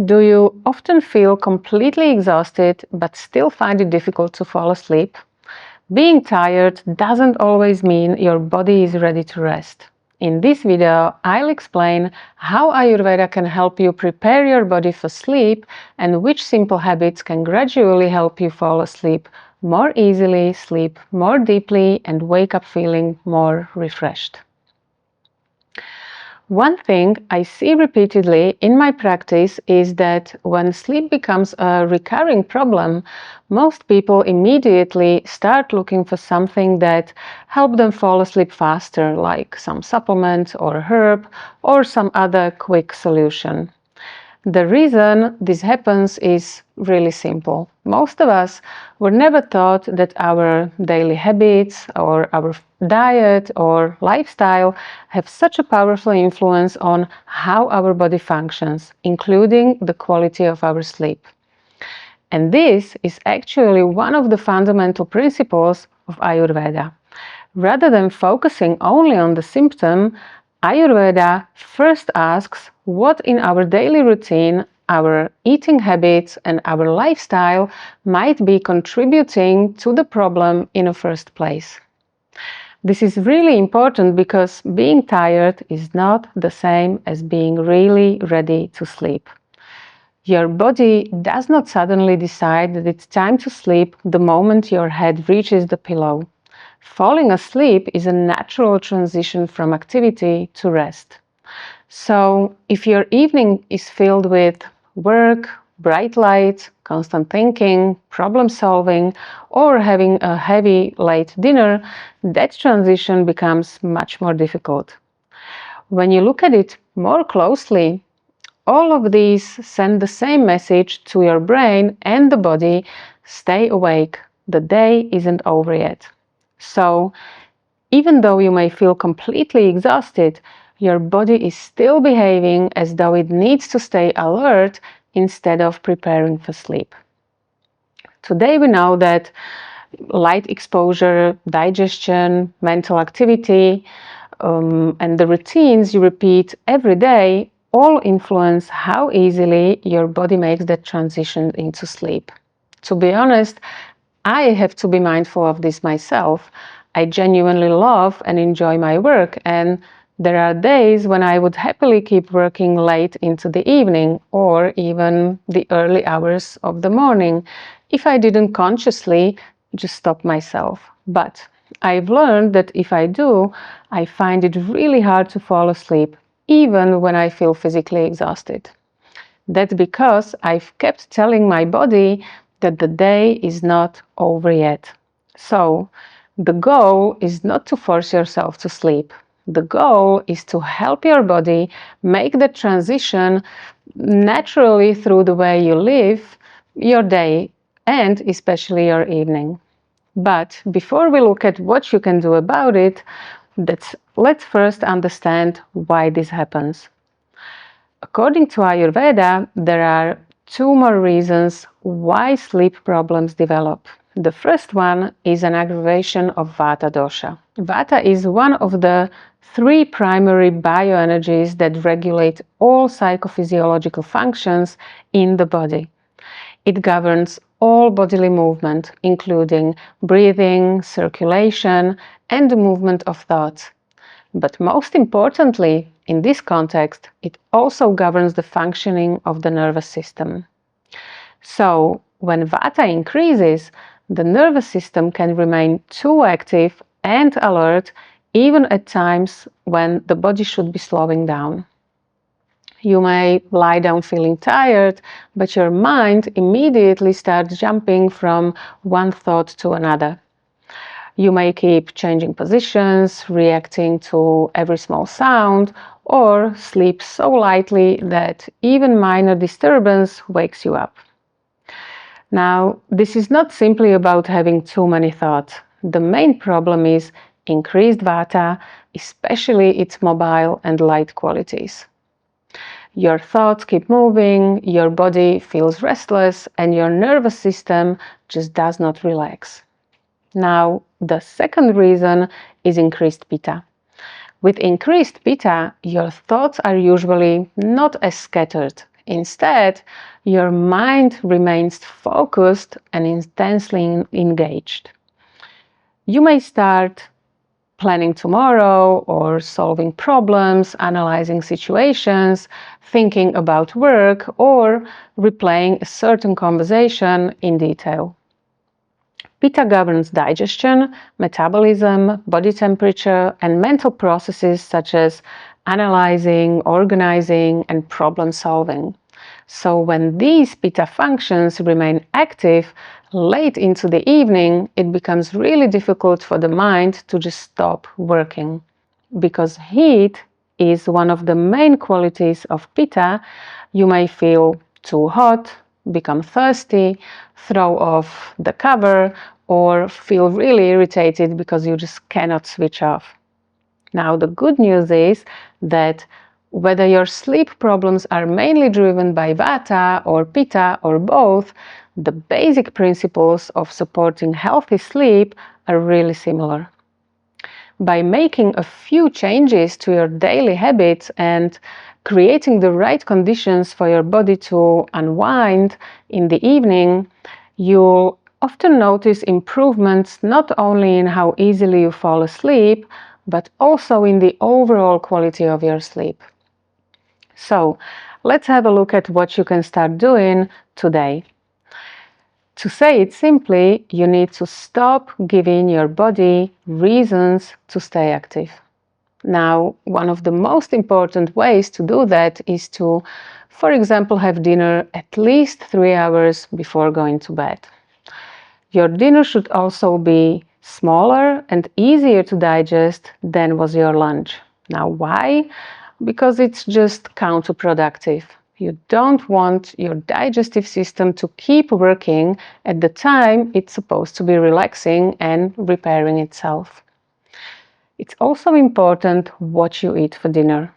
Do you often feel completely exhausted but still find it difficult to fall asleep? Being tired doesn't always mean your body is ready to rest. In this video, I'll explain how Ayurveda can help you prepare your body for sleep and which simple habits can gradually help you fall asleep more easily, sleep more deeply, and wake up feeling more refreshed. One thing I see repeatedly in my practice is that when sleep becomes a recurring problem, most people immediately start looking for something that helps them fall asleep faster, like some supplement or herb or some other quick solution. The reason this happens is really simple. Most of us were never taught that our daily habits or our diet or lifestyle have such a powerful influence on how our body functions, including the quality of our sleep. And this is actually one of the fundamental principles of Ayurveda. Rather than focusing only on the symptom, Ayurveda first asks what in our daily routine, our eating habits, and our lifestyle might be contributing to the problem in the first place. This is really important because being tired is not the same as being really ready to sleep. Your body does not suddenly decide that it's time to sleep the moment your head reaches the pillow. Falling asleep is a natural transition from activity to rest. So, if your evening is filled with work, bright lights, constant thinking, problem solving, or having a heavy late dinner, that transition becomes much more difficult. When you look at it more closely, all of these send the same message to your brain and the body: stay awake, the day isn't over yet. So, even though you may feel completely exhausted, your body is still behaving as though it needs to stay alert instead of preparing for sleep. Today we know that light exposure, digestion, mental activity, and the routines you repeat every day all influence how easily your body makes that transition into sleep. To be honest, I have to be mindful of this myself. I genuinely love and enjoy my work, and there are days when I would happily keep working late into the evening or even the early hours of the morning if I didn't consciously just stop myself. But I've learned that if I do, I find it really hard to fall asleep, even when I feel physically exhausted. That's because I've kept telling my body that the day is not over yet. So, the goal is not to force yourself to sleep. The goal is to help your body make the transition naturally through the way you live your day and especially your evening. But before we look at what you can do about it, let's first understand why this happens. According to Ayurveda, there are two more reasons why sleep problems develop. The first one is an aggravation of Vata dosha. Vata is one of the three primary bioenergies that regulate all psychophysiological functions in the body. It governs all bodily movement, including breathing, circulation, and the movement of thoughts. But most importantly, in this context, it also governs the functioning of the nervous system. So, when Vata increases, the nervous system can remain too active and alert even at times when the body should be slowing down. You may lie down feeling tired, but your mind immediately starts jumping from one thought to another. You may keep changing positions, reacting to every small sound, or sleep so lightly that even minor disturbance wakes you up. Now, this is not simply about having too many thoughts. The main problem is increased Vata, especially its mobile and light qualities. Your thoughts keep moving, your body feels restless, and your nervous system just does not relax. Now, the second reason is increased Pitta. With increased Pitta, your thoughts are usually not as scattered Instead, your mind remains focused and intensely engaged. You may start planning tomorrow or solving problems, analyzing situations, thinking about work, or replaying a certain conversation in detail. Pitta governs digestion, metabolism, body temperature, and mental processes such as analyzing, organizing, and problem solving. So when these Pitta functions remain active late into the evening, it becomes really difficult for the mind to just stop working. Because heat is one of the main qualities of Pitta, you may feel too hot, become thirsty, throw off the cover, or feel really irritated because you just cannot switch off. Now, the good news is that whether your sleep problems are mainly driven by Vata or Pitta or both, the basic principles of supporting healthy sleep are really similar. By making a few changes to your daily habits and creating the right conditions for your body to unwind in the evening, you'll often notice improvements not only in how easily you fall asleep, but also in the overall quality of your sleep. So, let's have a look at what you can start doing today. To say it simply, you need to stop giving your body reasons to stay active. Now, one of the most important ways to do that is to, for example, have dinner at least 3 hours before going to bed. Your dinner should also be smaller and easier to digest than was your lunch. Now, why? Because it's just counterproductive. You don't want your digestive system to keep working at the time it's supposed to be relaxing and repairing itself. It's also important what you eat for dinner.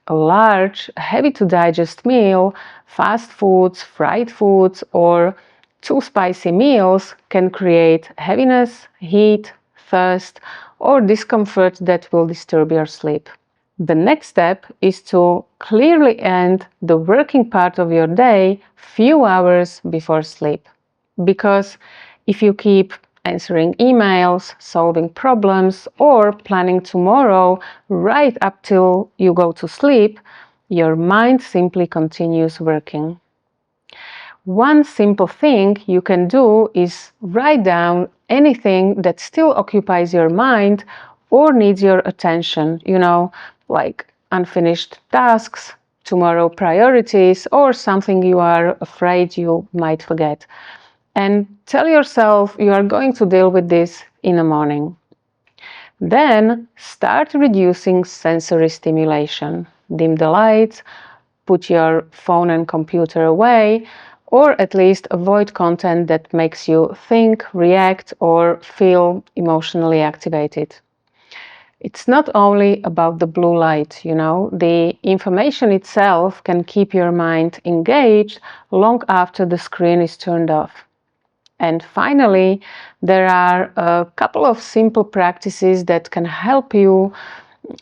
A large, heavy to digest meal, fast foods, fried foods, or too spicy meals can create heaviness, heat, thirst, or discomfort that will disturb your sleep. The next step is to clearly end the working part of your day few hours before sleep. Because if you keep answering emails, solving problems, or planning tomorrow right up till you go to sleep, your mind simply continues working. One simple thing you can do is write down anything that still occupies your mind or needs your attention, like unfinished tasks, tomorrow priorities, or something you are afraid you might forget. And tell yourself you are going to deal with this in the morning. Then start reducing sensory stimulation. Dim the lights, put your phone and computer away, or at least avoid content that makes you think, react, or feel emotionally activated. It's not only about the blue light, the information itself can keep your mind engaged long after the screen is turned off. And finally, there are a couple of simple practices that can help you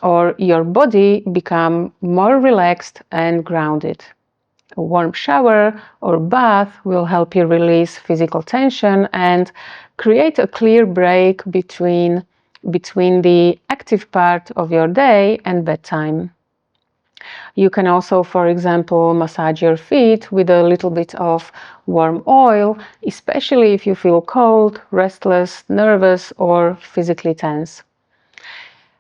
or your body become more relaxed and grounded. A warm shower or bath will help you release physical tension and create a clear break between the active part of your day and bedtime. You can also, for example, massage your feet with a little bit of warm oil, especially if you feel cold, restless, nervous, or physically tense.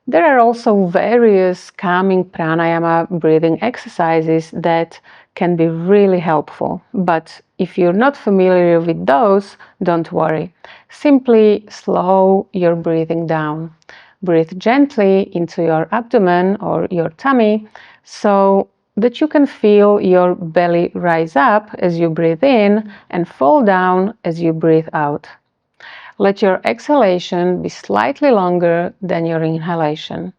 There are also various calming pranayama breathing exercises that can be really helpful. But if you're not familiar with those, don't worry. Simply slow your breathing down. Breathe gently into your abdomen or your tummy so that you can feel your belly rise up as you breathe in and fall down as you breathe out. Let your exhalation be slightly longer than your inhalation.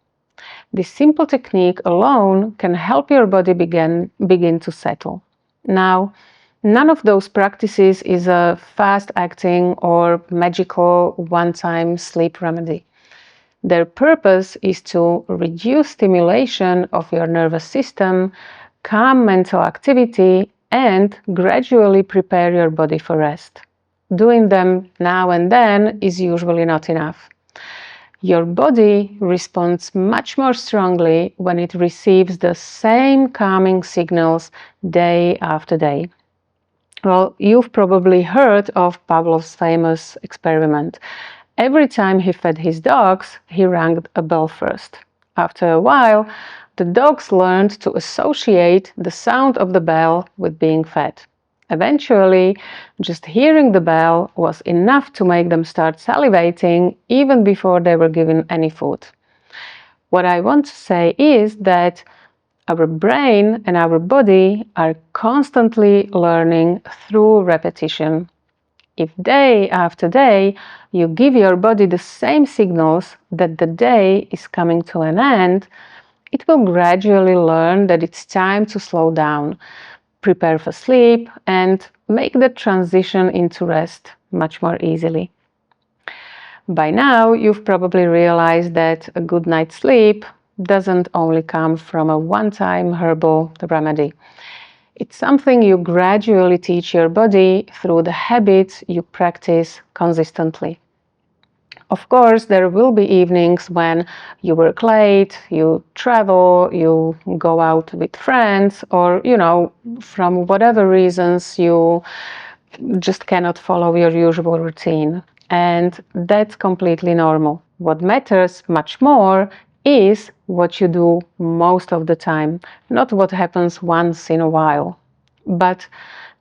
This simple technique alone can help your body begin to settle. Now, none of those practices is a fast-acting or magical one-time sleep remedy. Their purpose is to reduce stimulation of your nervous system, calm mental activity, and gradually prepare your body for rest. Doing them now and then is usually not enough. Your body responds much more strongly when it receives the same calming signals day after day. Well, you've probably heard of Pavlov's famous experiment. Every time he fed his dogs, he rang a bell first. After a while, the dogs learned to associate the sound of the bell with being fed. Eventually, just hearing the bell was enough to make them start salivating even before they were given any food. What I want to say is that our brain and our body are constantly learning through repetition. If day after day you give your body the same signals that the day is coming to an end, it will gradually learn that it's time to slow down, prepare for sleep, and make the transition into rest much more easily. By now, you've probably realized that a good night's sleep doesn't only come from a one-time herbal remedy. It's something you gradually teach your body through the habits you practice consistently. Of course, there will be evenings when you work late, you travel, you go out with friends, or, from whatever reasons you just cannot follow your usual routine. And that's completely normal. What matters much more is what you do most of the time, not what happens once in a while. But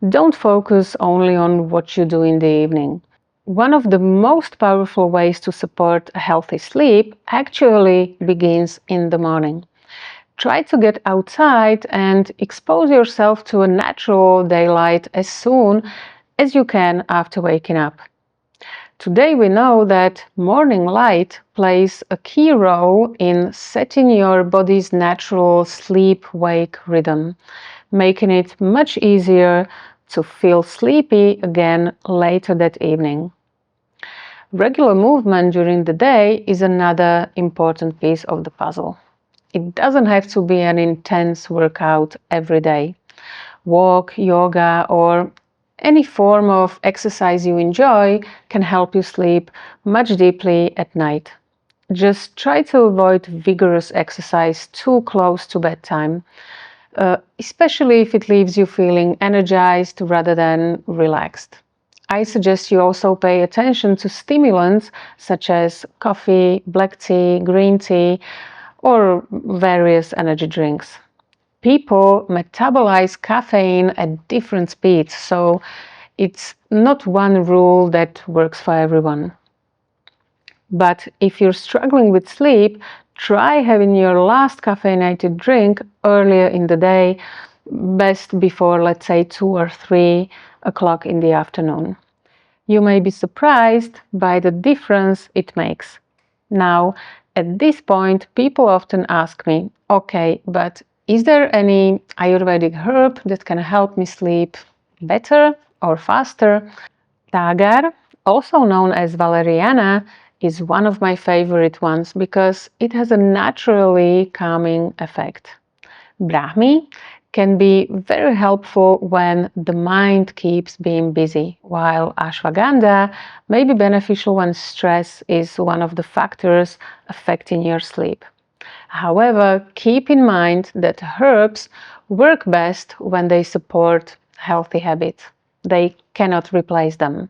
don't focus only on what you do in the evening. One of the most powerful ways to support a healthy sleep actually begins in the morning. Try to get outside and expose yourself to a natural daylight as soon as you can after waking up. Today we know that morning light plays a key role in setting your body's natural sleep-wake rhythm, making it much easier to feel sleepy again later that evening. Regular movement during the day is another important piece of the puzzle. It doesn't have to be an intense workout every day. Walk, yoga, or any form of exercise you enjoy can help you sleep much deeply at night. Just try to avoid vigorous exercise too close to bedtime, especially if it leaves you feeling energized rather than relaxed. I suggest you also pay attention to stimulants such as coffee, black tea, green tea, or various energy drinks. People metabolize caffeine at different speeds, so it's not one rule that works for everyone. But if you're struggling with sleep, try having your last caffeinated drink earlier in the day, best before, let's say, 2 or 3 o'clock in the afternoon. You may be surprised by the difference it makes. Now, at this point, people often ask me, okay, but is there any Ayurvedic herb that can help me sleep better or faster? Tagar, also known as valeriana, is one of my favorite ones because it has a naturally calming effect. Brahmi can be very helpful when the mind keeps being busy, while ashwagandha may be beneficial when stress is one of the factors affecting your sleep. However, keep in mind that herbs work best when they support healthy habits. They cannot replace them.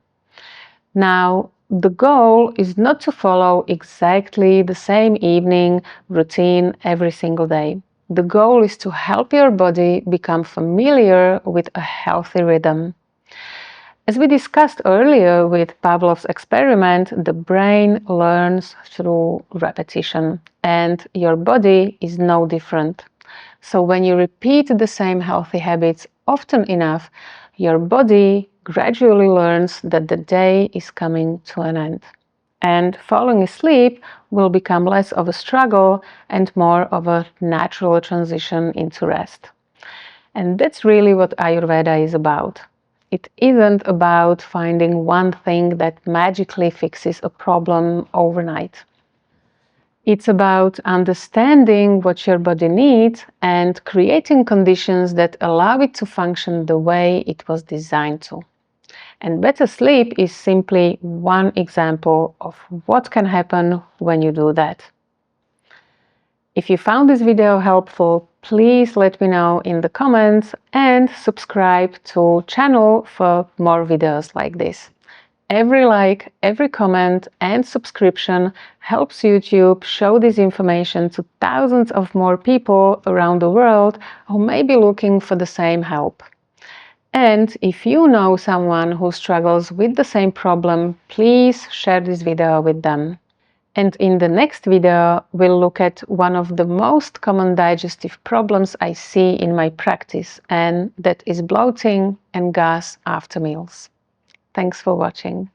Now, the goal is not to follow exactly the same evening routine every single day. The goal is to help your body become familiar with a healthy rhythm. As we discussed earlier with Pavlov's experiment, the brain learns through repetition, and your body is no different. So when you repeat the same healthy habits often enough, your body gradually learns that the day is coming to an end. And falling asleep will become less of a struggle and more of a natural transition into rest. And that's really what Ayurveda is about. It isn't about finding one thing that magically fixes a problem overnight. It's about understanding what your body needs and creating conditions that allow it to function the way it was designed to. And better sleep is simply one example of what can happen when you do that. If you found this video helpful, please let me know in the comments and subscribe to channel for more videos like this. Every like, every comment and subscription helps YouTube show this information to thousands of more people around the world who may be looking for the same help. And if you know someone who struggles with the same problem, please share this video with them. And in the next video, we'll look at one of the most common digestive problems I see in my practice, and that is bloating and gas after meals. Thanks for watching.